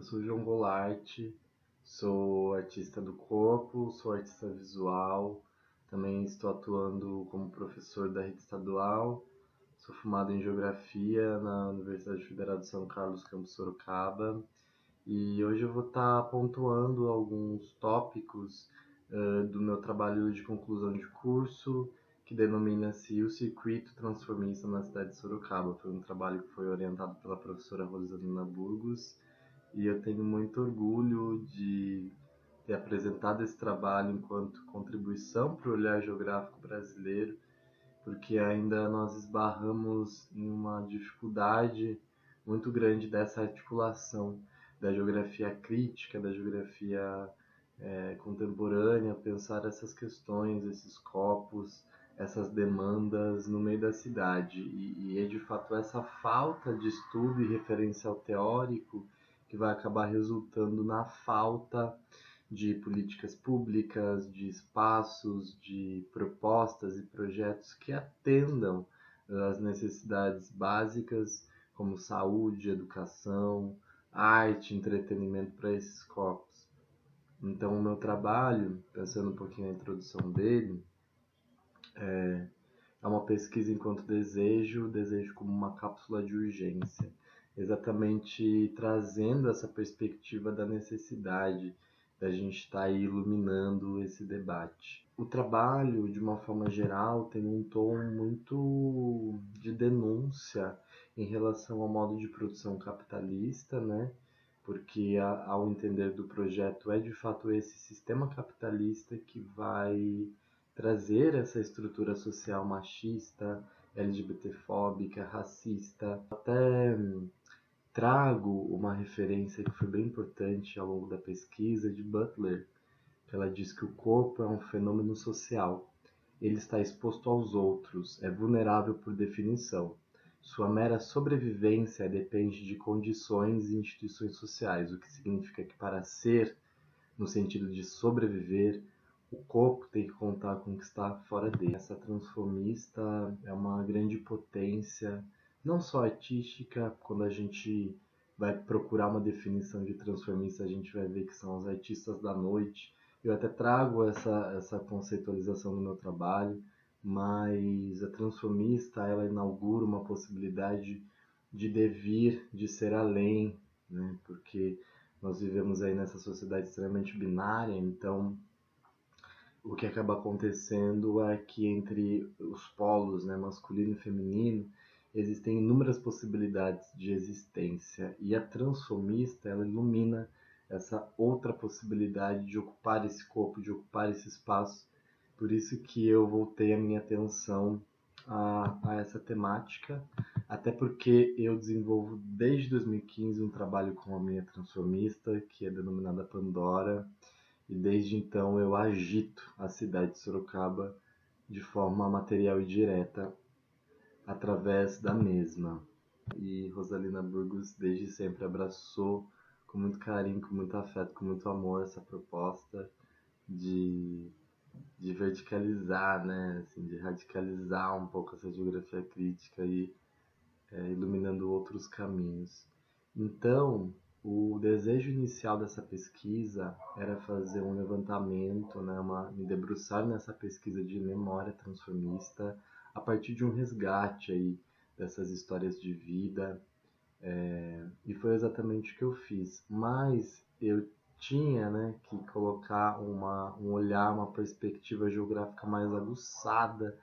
Eu sou João Goulart, sou artista do corpo, sou artista visual, também estou atuando como professor da rede estadual, sou formado em Geografia na Universidade Federal de São Carlos, campus Sorocaba, e hoje eu vou estar pontuando alguns tópicos do meu trabalho de conclusão de curso, que denomina-se o Circuito Transformista na cidade de Sorocaba. Foi um trabalho que foi orientado pela professora Rosalina Burgos, e eu tenho muito orgulho de ter apresentado esse trabalho enquanto contribuição para o olhar geográfico brasileiro, porque ainda nós esbarramos em uma dificuldade muito grande dessa articulação da geografia crítica, da geografia contemporânea, pensar essas questões, esses corpos, essas demandas no meio da cidade. E é de fato essa falta de estudo e referencial teórico que vai acabar resultando na falta de políticas públicas, de espaços, de propostas e projetos que atendam às necessidades básicas como saúde, educação, arte, entretenimento para esses corpos. Então, o meu trabalho, pensando um pouquinho na introdução dele, é uma pesquisa enquanto desejo como uma cápsula de urgência, exatamente trazendo essa perspectiva da necessidade da gente estar aí iluminando esse debate. O trabalho, de uma forma geral, tem um tom muito de denúncia em relação ao modo de produção capitalista, né? Porque ao entender do projeto é de fato esse sistema capitalista que vai trazer essa estrutura social machista, LGBTfóbica, racista. Até trago uma referência que foi bem importante ao longo da pesquisa de Butler, que ela diz que o corpo é um fenômeno social. Ele está exposto aos outros, é vulnerável por definição. Sua mera sobrevivência depende de condições e instituições sociais, o que significa que para ser, no sentido de sobreviver, o corpo tem que contar com o que está fora dele. Essa transformista é uma grande potência, não só artística. Quando a gente vai procurar uma definição de transformista, a gente vai ver que são os artistas da noite. Eu até trago essa conceitualização no meu trabalho, mas a transformista, ela inaugura uma possibilidade de devir, de ser além, né? Porque nós vivemos aí nessa sociedade extremamente binária, então o que acaba acontecendo é que entre os polos, né, masculino e feminino, existem inúmeras possibilidades de existência, e a transformista, ela ilumina essa outra possibilidade de ocupar esse corpo, de ocupar esse espaço. Por isso que eu voltei a minha atenção a essa temática, até porque eu desenvolvo desde 2015 um trabalho com a minha transformista, que é denominada Pandora, e desde então eu agito a cidade de Sorocaba de forma material e direta através da mesma. E Rosalina Burgos desde sempre abraçou com muito carinho, com muito afeto, com muito amor essa proposta de, de verticalizar, né, assim, de radicalizar um pouco essa geografia crítica e iluminando outros caminhos. Então, o desejo inicial dessa pesquisa era fazer um levantamento, né, me debruçar nessa pesquisa de memória transformista a partir de um resgate aí dessas histórias de vida, e foi exatamente o que eu fiz. Mas eu tinha, né, que colocar um olhar, uma perspectiva geográfica mais aguçada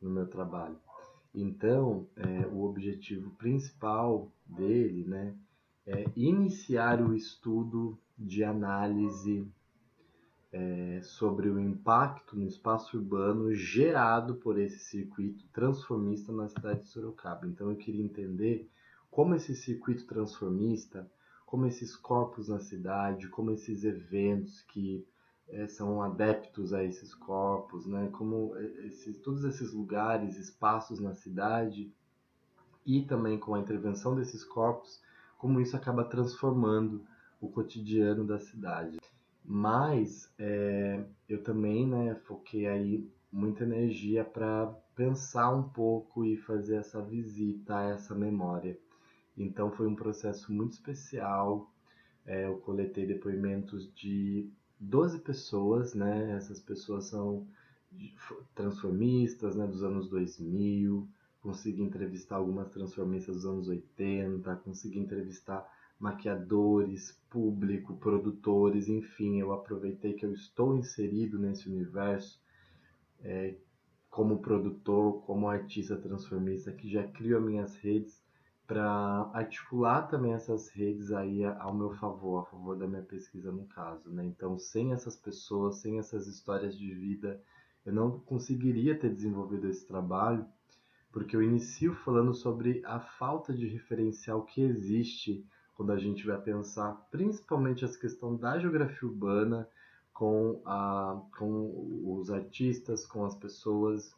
no meu trabalho. Então, o objetivo principal dele, né, é iniciar o estudo de análise sobre o impacto no espaço urbano gerado por esse circuito transformista na cidade de Sorocaba. Então, eu queria entender como esse circuito transformista, como esses corpos na cidade, como esses eventos que são adeptos a esses corpos, né? Como todos esses lugares, espaços na cidade, e também com a intervenção desses corpos, como isso acaba transformando o cotidiano da cidade. Mas eu também, né, foquei aí muita energia para pensar um pouco e fazer essa visita a essa memória. Então foi um processo muito especial, Eu coletei depoimentos de 12 pessoas, né? Essas pessoas são transformistas, né, dos anos 2000. Consegui entrevistar algumas transformistas dos anos 80, consegui entrevistar maquiadores, público, produtores, enfim, eu aproveitei que eu estou inserido nesse universo como produtor, como artista transformista, que já crio as minhas redes para articular também essas redes aí ao meu favor, a favor da minha pesquisa no caso, né? Então, sem essas pessoas, sem essas histórias de vida, eu não conseguiria ter desenvolvido esse trabalho, porque eu inicio falando sobre a falta de referencial que existe quando a gente vai pensar principalmente essa questão da geografia urbana com os artistas, com as pessoas,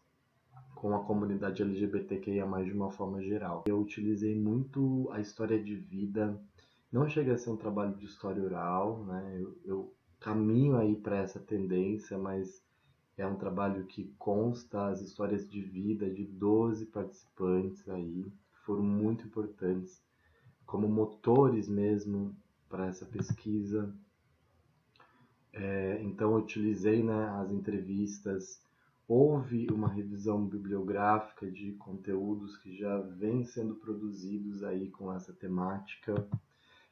com a comunidade LGBTQIA+, de uma forma geral. Eu utilizei muito a história de vida, não chega a ser um trabalho de história oral, né? Eu caminho aí para essa tendência, mas é um trabalho que consta as histórias de vida de 12 participantes aí, que foram muito importantes como motores mesmo para essa pesquisa. Então eu utilizei, né, as entrevistas, houve uma revisão bibliográfica de conteúdos que já vêm sendo produzidos aí com essa temática,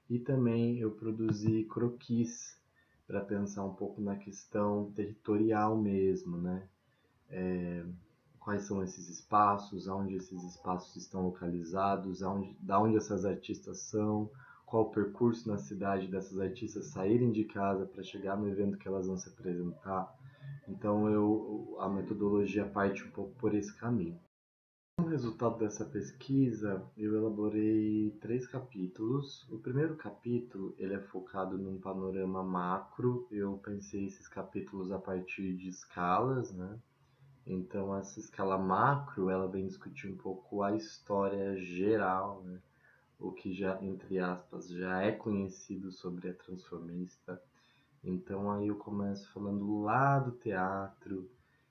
e também eu produzi croquis para pensar um pouco na questão territorial mesmo, né? Quais são esses espaços, aonde esses espaços estão localizados, da onde essas artistas são, qual o percurso na cidade dessas artistas saírem de casa para chegar no evento que elas vão se apresentar. Então a metodologia parte um pouco por esse caminho. Como resultado dessa pesquisa, eu elaborei 3 capítulos. O primeiro capítulo ele é focado num panorama macro. Eu pensei esses capítulos a partir de escalas, né? Então, essa escala macro, ela vem discutir um pouco a história geral, né? O que já, entre aspas, já é conhecido sobre a transformista. Então, aí eu começo falando lá do teatro,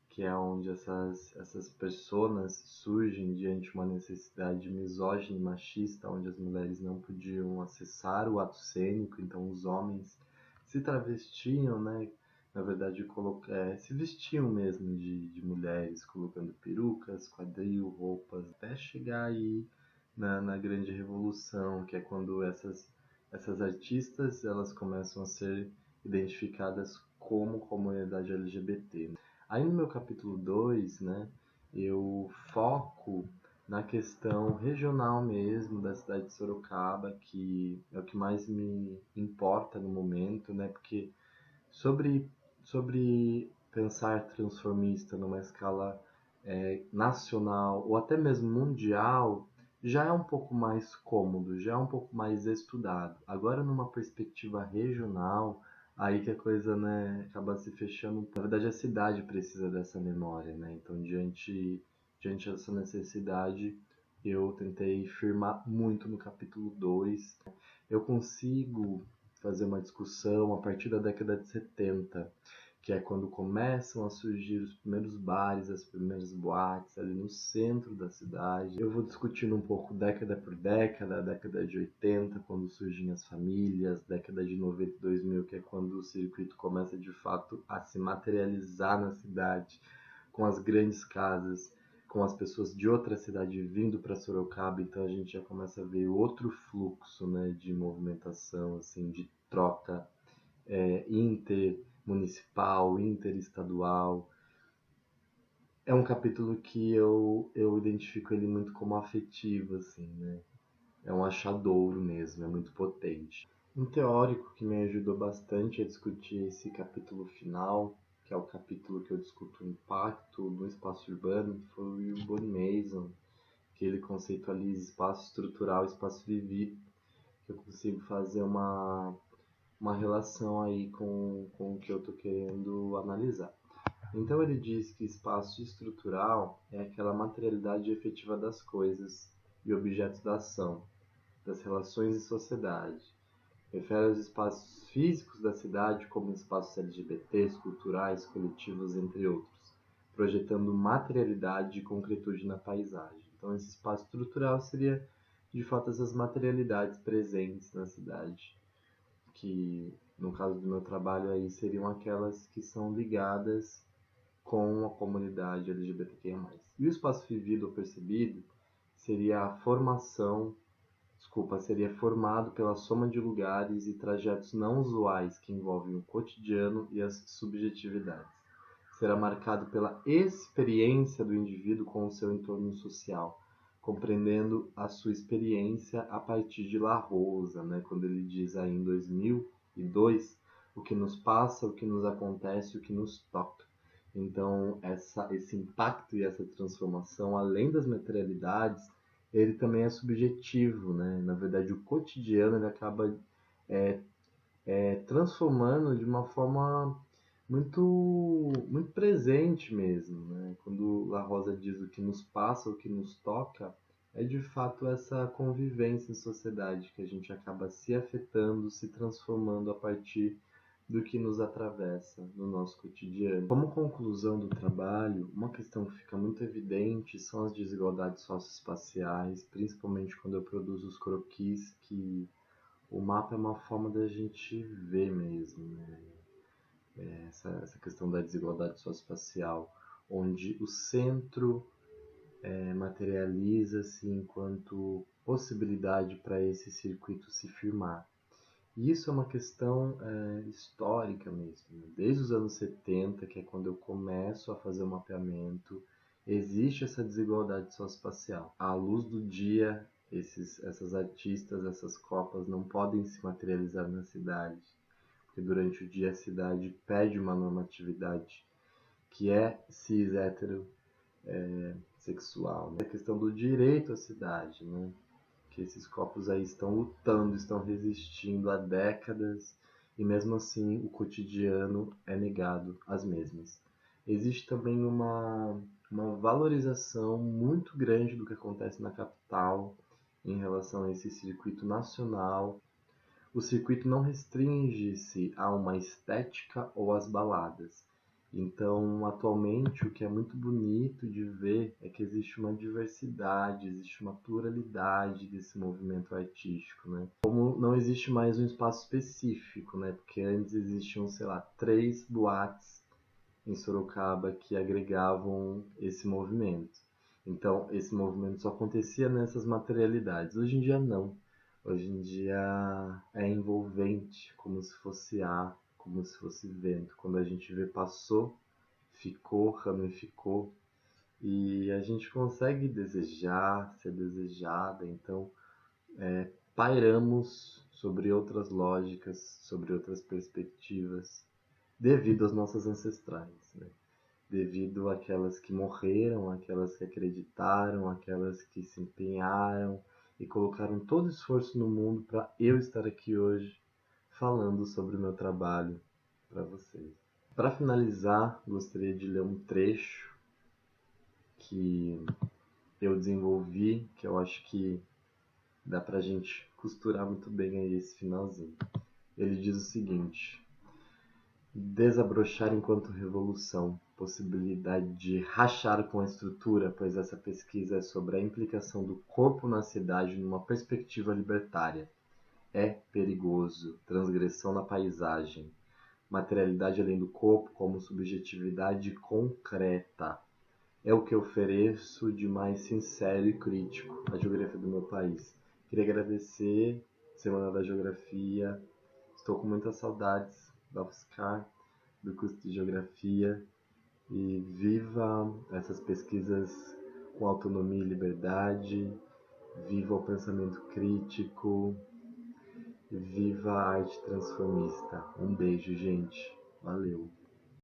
que é onde essas personas surgem diante de uma necessidade misógina e machista, onde as mulheres não podiam acessar o ato cênico, então os homens se travestiam, né? Na verdade, se vestiam mesmo de mulheres, colocando perucas, quadril, roupas, até chegar aí na grande revolução, que é quando essas artistas elas começam a ser identificadas como comunidade LGBT. Aí no meu capítulo 2, né, eu foco na questão regional mesmo da cidade de Sorocaba, que é o que mais me importa no momento, né, porque sobre pensar transformista numa escala nacional ou até mesmo mundial já é um pouco mais cômodo, já é um pouco mais estudado. Agora, numa perspectiva regional, aí que a coisa, né, acaba se fechando. Na verdade, a cidade precisa dessa memória, né? Então, diante dessa necessidade, eu tentei firmar muito no capítulo 2. Eu consigo fazer uma discussão a partir da década de 70, que é quando começam a surgir os primeiros bares, as primeiras boates ali no centro da cidade. Eu vou discutindo um pouco década por década, a década de 80, quando surgem as famílias, década de 90 e 2000, que é quando o circuito começa de fato a se materializar na cidade, com as grandes casas, com as pessoas de outra cidade vindo para Sorocaba, então a gente já começa a ver outro fluxo, né, de movimentação, assim, de troca intermunicipal, interestadual. É um capítulo que eu identifico ele muito como afetivo, assim, né? É um achadouro mesmo, é muito potente. Um teórico que me ajudou bastante a discutir esse capítulo final, que é o capítulo que eu discuto o impacto do espaço urbano, foi o Bonnie Mason, que ele conceitualiza espaço estrutural e espaço vivido, que eu consigo fazer uma relação aí com o que eu estou querendo analisar. Então ele diz que espaço estrutural é aquela materialidade efetiva das coisas e objetos da ação, das relações e sociedade. Refere aos espaços físicos da cidade como espaços LGBTs, culturais, coletivos, entre outros, projetando materialidade e concretude na paisagem. Então esse espaço estrutural seria, de fato, essas materialidades presentes na cidade, que no caso do meu trabalho aí seriam aquelas que são ligadas com a comunidade LGBTQIA+. E o espaço vivido ou percebido seria a formação, seria formado pela soma de lugares e trajetos não usuais que envolvem o cotidiano e as subjetividades. Será marcado pela experiência do indivíduo com o seu entorno social, compreendendo a sua experiência a partir de La Rosa, né? Quando ele diz aí em 2002, o que nos passa, o que nos acontece, o que nos toca. Então, esse impacto e essa transformação, além das materialidades, ele também é subjetivo, né? Na verdade, o cotidiano ele acaba transformando de uma forma muito presente mesmo, né? Quando La Rosa diz o que nos passa, o que nos toca, é de fato essa convivência em sociedade que a gente acaba se afetando, se transformando a partir do que nos atravessa no nosso cotidiano. Como conclusão do trabalho, uma questão que fica muito evidente são as desigualdades socioespaciais, principalmente quando eu produzo os croquis, que o mapa é uma forma da gente ver mesmo, né? Essa questão da desigualdade socioespacial, onde o centro materializa-se enquanto possibilidade para esse circuito se firmar. E isso é uma questão histórica mesmo. Desde os anos 70, que é quando eu começo a fazer o mapeamento, existe essa desigualdade socioespacial. À luz do dia, essas artistas, essas copas não podem se materializar na cidade, porque durante o dia a cidade pede uma normatividade que é cis, hétero, sexual. Né? A questão do direito à cidade, né? Que esses corpos aí estão lutando, estão resistindo há décadas e mesmo assim o cotidiano é negado às mesmas. Existe também uma valorização muito grande do que acontece na capital em relação a esse circuito nacional. O circuito não restringe-se a uma estética ou às baladas. Então, atualmente, o que é muito bonito de ver é que existe uma diversidade, existe uma pluralidade desse movimento artístico, né? Como não existe mais um espaço específico, né? Porque antes existiam, 3 boates em Sorocaba que agregavam esse movimento. Então, esse movimento só acontecia nessas materialidades. Hoje em dia, não. Hoje em dia é envolvente, como se fosse ar, como se fosse vento. Quando a gente vê, passou, ficou, ramificou, e a gente consegue desejar, ser desejada. Então, pairamos sobre outras lógicas, sobre outras perspectivas, devido às nossas ancestrais, né? Devido àquelas que morreram, àquelas que acreditaram, àquelas que se empenharam e colocaram todo o esforço no mundo para eu estar aqui hoje falando sobre o meu trabalho para vocês. Para finalizar, gostaria de ler um trecho que eu desenvolvi, que eu acho que dá pra gente costurar muito bem aí esse finalzinho. Ele diz o seguinte: desabrochar enquanto revolução, possibilidade de rachar com a estrutura, pois essa pesquisa é sobre a implicação do corpo na cidade numa perspectiva libertária. É perigoso, transgressão na paisagem, materialidade além do corpo como subjetividade concreta. É o que ofereço de mais sincero e crítico à geografia do meu país. Queria agradecer, Semana da Geografia. Estou com muitas saudades da UFSCar, do curso de Geografia, e viva essas pesquisas com autonomia e liberdade, viva o pensamento crítico, viva a arte transformista. Um beijo, gente. Valeu!